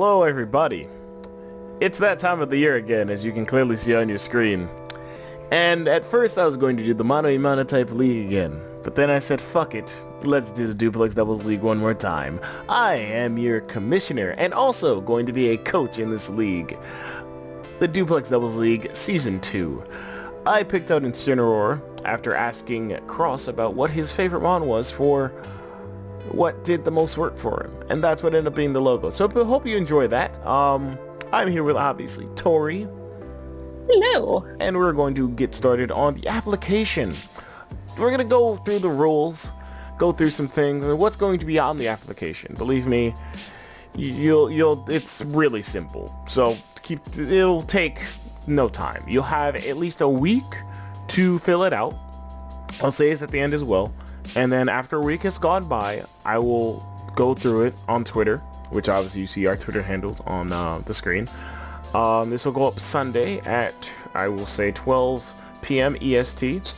Hello everybody. It's that time of the year again, as you can clearly see on your screen. And at first I was going to do the Mano a Mano type league again, but then I said fuck it, let's do the Duplex Doubles League one more time. I am your commissioner, and also going to be a coach in this league. The Duplex Doubles League Season 2. I picked out Incineroar after asking Cross about what his favorite mon was for what did the most work for him, and that's what ended up being the logo. So I hope you enjoy that. I'm here with obviously Tori. Hello. And we're going to get started on the application. We're going to go through the rules, go through some things, and what's going to be on the application. Believe me, it's really simple. So it'll take no time. You'll have at least a week to fill it out. I'll say it's at the end as well. And then after a week has gone by, I will go through it on Twitter, which obviously you see our Twitter handles on the screen. This will go up Sunday at, I will say, 12 p.m. EST.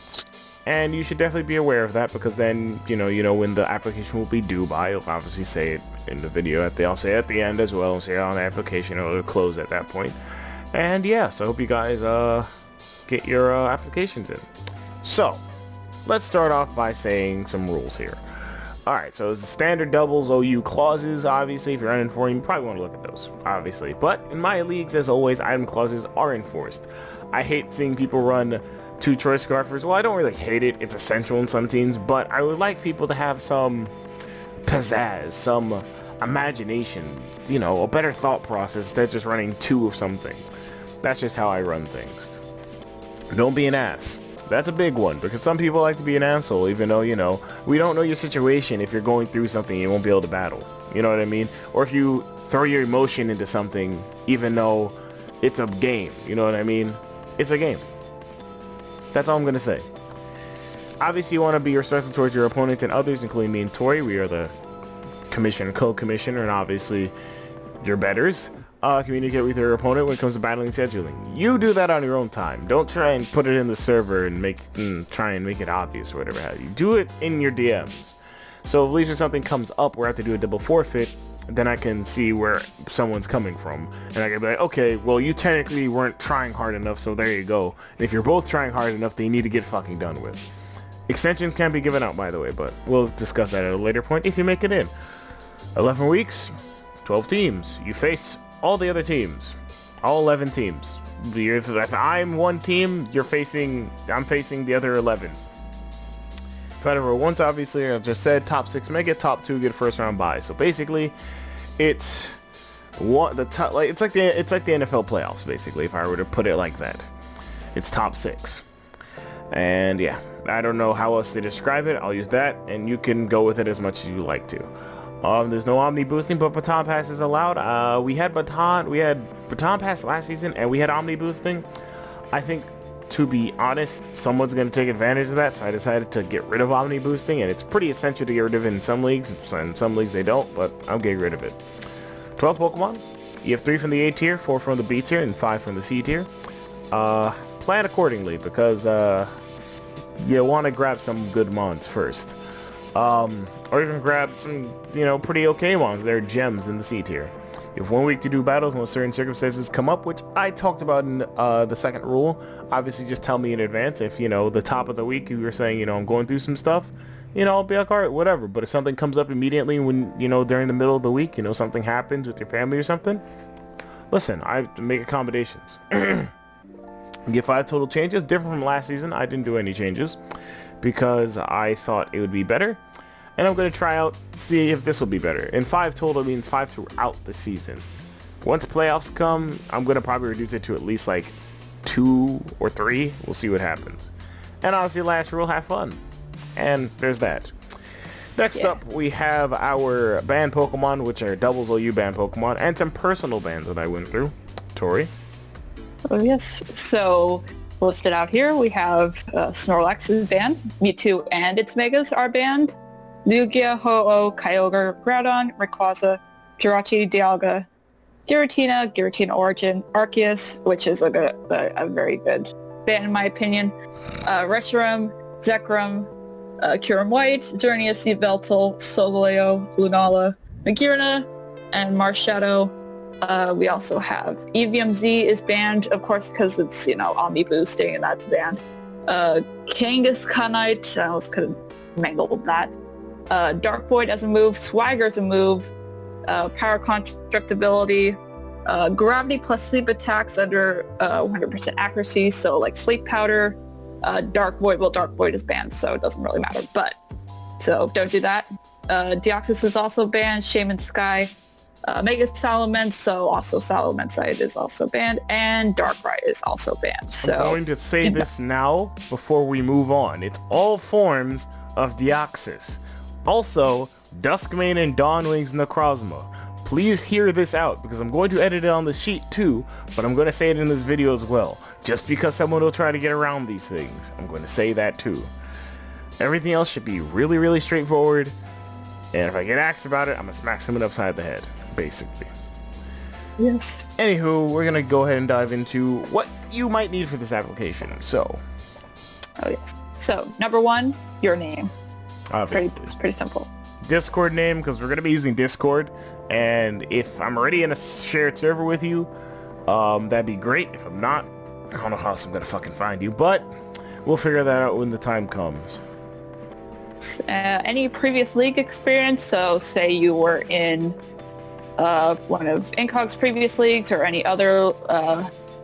And you should definitely be aware of that, because then, you know when the application will be due by. You'll obviously say it in the video. I'll say it at the end as well, and say it on the application. It'll close at that point. And yeah, so I hope you guys get your applications in. So, let's start off by saying some rules here. Alright, so it's the standard doubles OU clauses. Obviously, if you're uninformed, you probably want to look at those, obviously. But in my leagues, as always, item clauses are enforced. I hate seeing people run two choice scarfers. Well, I don't really hate it. It's essential in some teams, but I would like people to have some pizzazz, some imagination, a better thought process instead of just running two of something. That's just how I run things. Don't be an ass. That's a big one, because some people like to be an asshole, even though, we don't know your situation. If you're going through something, you won't be able to battle. You know what I mean? Or if you throw your emotion into something, even though it's a game. You know what I mean? It's a game. That's all I'm going to say. Obviously, you want to be respectful towards your opponents and others, including me and Tori. We are the commissioner, co-commissioner, and obviously your betters. Communicate with your opponent when it comes to battling and scheduling. You do that on your own time. Don't try and put it in the server and try and make it obvious or whatever have you. Do it in your DMs. So if at least if something comes up where I have to do a double forfeit, then I can see where someone's coming from. And I can be like, okay, well, you technically weren't trying hard enough, so there you go. And if you're both trying hard enough, then you need to get fucking done with. Extensions can be given out, by the way, but we'll discuss that at a later point if you make it in. 11 weeks, 12 teams. You face all the other teams, all 11 teams. If I'm one team, I'm facing the other 11. Whatever. Once, obviously, I just said top 6 make it, top 2 get first round bye. So basically, it's like the NFL playoffs. Basically, if I were to put it like that, it's top 6. And yeah, I don't know how else to describe it. I'll use that, and you can go with it as much as you like to. There's no Omni boosting, but Baton Pass is allowed. We had Baton Pass last season, and we had Omni boosting. I think, to be honest, someone's going to take advantage of that, so I decided to get rid of Omni boosting, and it's pretty essential to get rid of it in some leagues. In some leagues they don't, but I'm getting rid of it. 12 Pokemon. You have 3 from the A tier, 4 from the B tier, and 5 from the C tier. Plan accordingly, because you want to grab some good mons first. Or even grab some, pretty okay ones. They're gems in the C tier. You have 1 week to do battles unless certain circumstances come up, which I talked about in the second rule. Obviously, just tell me in advance. If, the top of the week you were saying, I'm going through some stuff, I'll be like, alright, whatever. But if something comes up immediately when, during the middle of the week, something happens with your family or something, listen, I have to make accommodations. Get 5 total changes, different from last season. I didn't do any changes because I thought it would be better. And I'm going to try out, see if this will be better. And 5 total means 5 throughout the season. Once playoffs come, I'm going to probably reduce it to at least like 2 or 3. We'll see what happens. And obviously last rule, have fun. And there's that. Next up, we have our banned Pokemon, which are doubles OU banned Pokemon, and some personal bans that I went through. Tori? Oh yes, so listed out here we have Snorlax is banned, Mewtwo and its Megas are banned, Lugia, Ho-Oh, Kyogre, Groudon, Rayquaza, Jirachi, Dialga, Giratina Origin, Arceus, which is a very good ban in my opinion, Reshiram, Zekrom, Kyurem White, Xerneas, Yveltal, Solgaleo, Lunala, Magearna, and Marshadow, We also have EVMZ is banned, of course, because it's, Omni boosting and that's banned. Kangaskhanite, I almost could have mangled that. Dark Void as a move, Swagger as a move, Power Construct ability, Gravity plus Sleep attacks under 100% accuracy, so like Sleep Powder, Dark Void, well Dark Void is banned, so it doesn't really matter, but, so don't do that. Deoxys is also banned, Shaman Sky, Mega Salamence, so also Salamence is also banned, and Darkrai is also banned. So I'm going to say this now before we move on. It's all forms of Deoxys. Also, Duskmane and Dawnwing's Necrozma. Please hear this out, because I'm going to edit it on the sheet too, but I'm going to say it in this video as well. Just because someone will try to get around these things, I'm going to say that too. Everything else should be really, really straightforward, and if I get asked about it, I'm going to smack someone upside the head, basically. Yes. Anywho, we're going to go ahead and dive into what you might need for this application. So. Oh yes. So, number one, your name. Obviously. It's pretty simple. Discord name, because we're going to be using Discord, and if I'm already in a shared server with you, that'd be great. If I'm not, I don't know how else I'm going to fucking find you, but we'll figure that out when the time comes. Any previous league experience, so say you were in one of Incog's previous leagues or any other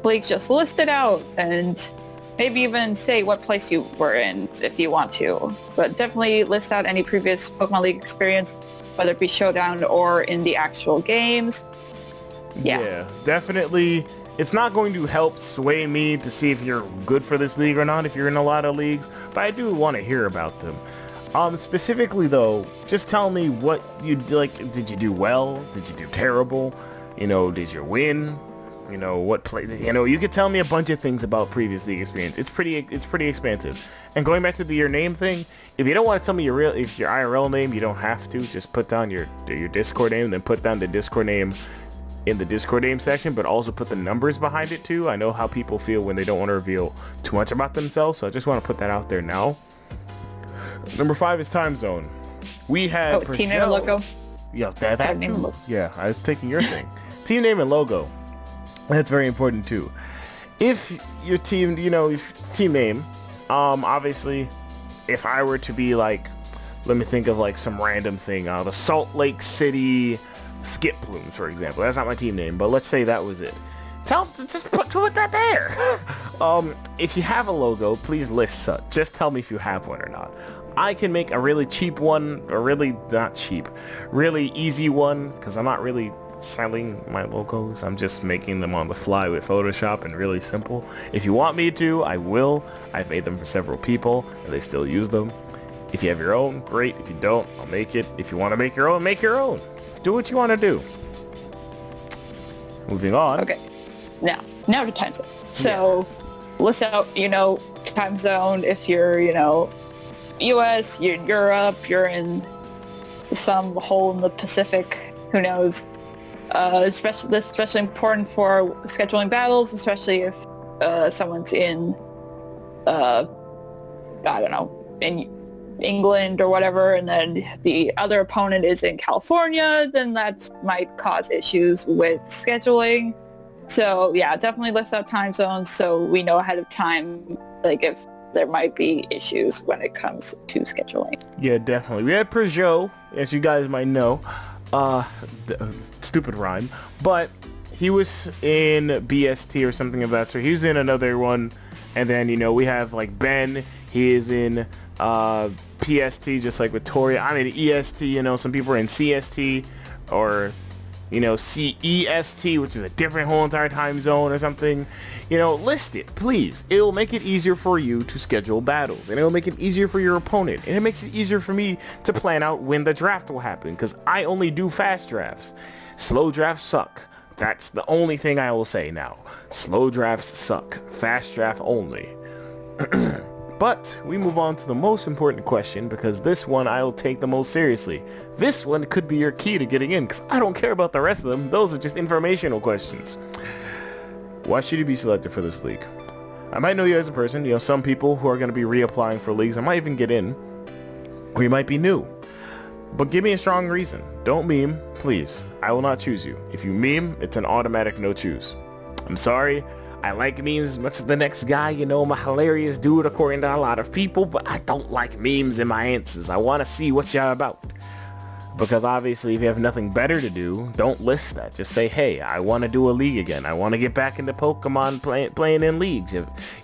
leagues, just list it out and maybe even say what place you were in if you want to, but definitely list out any previous Pokemon League experience, whether it be Showdown or in the actual games. Yeah, definitely. It's not going to help sway me to see if you're good for this league or not if you're in a lot of leagues, but I do want to hear about them. Specifically though, just tell me what you like. Did you do well? Did you do terrible? Did you win? What play? You could tell me a bunch of things about previous league experience. It's pretty expansive. And going back to your name thing, if you don't want to tell me your IRL name, you don't have to. Just put down your Discord name, then put down the Discord name in the Discord name section, but also put the numbers behind it too. I know how people feel when they don't want to reveal too much about themselves, so I just want to put that out there now. Number 5 is time zone. We had team name and logo. Yeah, that too. Yeah, I was taking your thing. Team name and logo. That's very important too. If your team, team name, obviously, if I were to be like, let me think of like some random thing, the Salt Lake City Skip Plumes, for example. That's not my team name, but let's say that was it. Just put that there. If you have a logo, please list such. Just tell me if you have one or not. I can make a really cheap one, or really not cheap, really easy one, because I'm not really selling my logos. I'm just making them on the fly with Photoshop and really simple. If you want me to, I will. I've made them for several people, and they still use them. If you have your own, great. If you don't, I'll make it. If you want to make your own, make your own. Do what you want to do. Moving on. Okay. Now to time zone. So, list out, time zone if you're, US, you're in Europe, you're in some hole in the Pacific, who knows. This is especially important for scheduling battles, especially if someone's in, I don't know, in England or whatever, and then the other opponent is in California, then that might cause issues with scheduling. So yeah, definitely list out time zones so we know ahead of time, like if there might be issues when it comes to scheduling. Yeah, definitely. We had Peugeot, as you guys might know. Stupid rhyme, but he was in BST or something of that sort. He was in another one, and then we have like Ben. He is in PST, just like with Tori. I'm in EST. Some people are in CST or CEST, which is a different whole entire time zone or something. List it, please. It'll make it easier for you to schedule battles, and it'll make it easier for your opponent, and it makes it easier for me to plan out when the draft will happen, because I only do fast drafts. Slow drafts suck. That's the only thing I will say now. Slow drafts suck. Fast draft only. But we move on to the most important question, because this one I will take the most seriously. This one could be your key to getting in, because I don't care about the rest of them. Those are just informational questions. Why should you be selected for this league? I might know you as a person. Some people who are going to be reapplying for leagues, I might even get in. Or you might be new. But give me a strong reason. Don't meme, please. I will not choose you. If you meme, it's an automatic no choose. I'm sorry. I like memes as much as the next guy. You know, I'm a hilarious dude according to a lot of people, but I don't like memes in my answers. I want to see what you're about. Because obviously, if you have nothing better to do, don't list that. Just say, hey, I want to do a league again. I want to get back into Pokemon playing in leagues,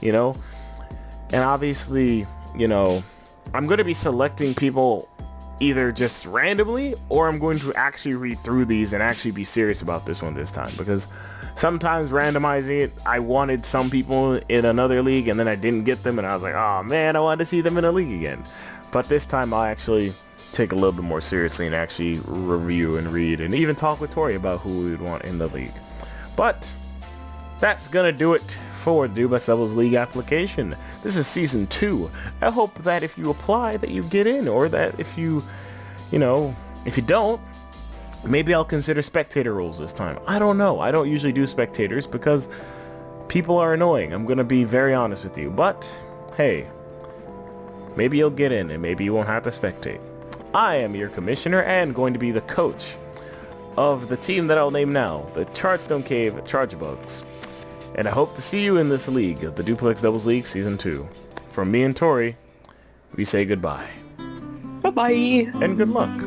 you know? And obviously, you know, I'm going to be selecting people either just randomly, or I'm going to actually read through these and actually be serious about this one this time. Because sometimes randomizing it, I wanted some people in another league and then I didn't get them and I was like, oh man, I wanted to see them in a league again. But this time I'll actually take a little bit more seriously and actually review and read and even talk with Tori about who we would want in the league. But that's gonna do it for Duplex Doubles League application. This is season 2. I hope that if you apply that you get in, or that if you know, if you don't, maybe I'll consider spectator roles this time. I don't know. I don't usually do spectators because people are annoying. I'm gonna be very honest with you. But hey, maybe you'll get in and maybe you won't have to spectate. I am your commissioner and going to be the coach of the team that I'll name now, the Chartstone Cave Chargebugs. And I hope to see you in this league, the Duplex Doubles League Season 2. From me and Tori, we say goodbye. Bye-bye. And good luck.